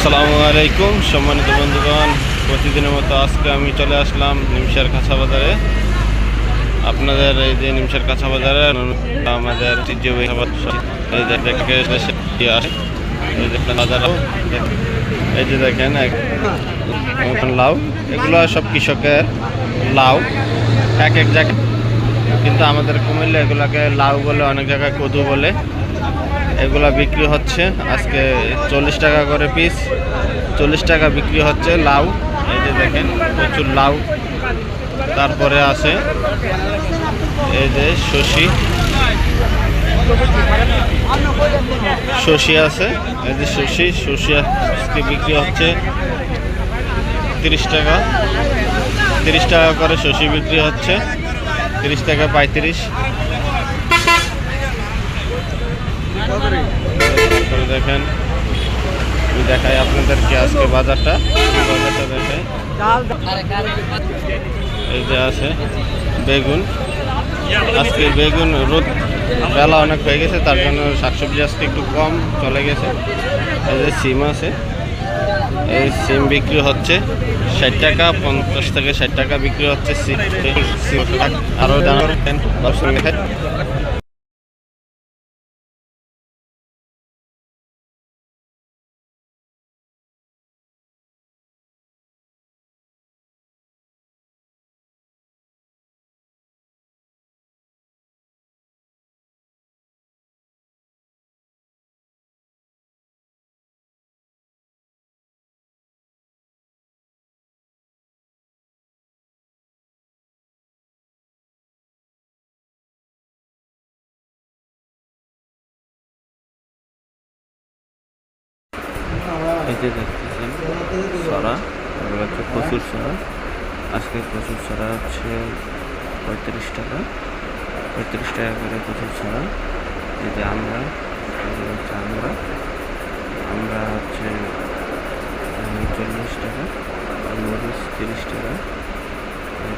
আসসালামু আলাইকুম সম্মানিত বন্ধুগণ, প্রতিদিনের মতো আজকে আমি চলে আসলাম নিমসার কাঁচা বাজারে। আপনাদের এই যে নিমসার কাঁচা বাজারে আমাদের এই যে দেখেন লাউ, এগুলো সব কৃষকের লাউ এক এক জায়গায়, কিন্তু আমাদের কুমিল্লা এগুলাকে লাউ বলে, অনেক জায়গায় কদু বলে। এগুলা বিক্রি হচ্ছে আজকে 40 টাকা করে পিস, 40 টাকা বিক্রি হচ্ছে লাউ। এই যে দেখেন প্রচুর লাউ। তারপরে আছে এই যে শশি আছে, এই যে শশি আজকে বিক্রি হচ্ছে 30 টাকা, 30 টাকা করে শশি বিক্রি হচ্ছে, 30 টাকা 35। দেখেন আমি দেখাই আপনাদেরকে আজকে বাজারটা দেখাই। এই যে আছে বেগুন, আজকে বেগুন রোদ বেলা অনেক হয়ে গেছে, তার জন্য শাকসবজি আজকে একটু কম চলে গেছে। এই যে সিম আছে, এই সিম বিক্রি হচ্ছে 60 টাকা, 50 থেকে 60 টাকা বিক্রি হচ্ছে সিম। আরও দাম এই যে দেখতেছেন সরা, এগুলো হচ্ছে কচুর সরা। আজকে কচুর সরা হচ্ছে 35 টাকা, 35 টাকা করে কচুর সরা। এই যে আমরা হচ্ছে 40 টাকা, আর মরিচ 30 টাকা।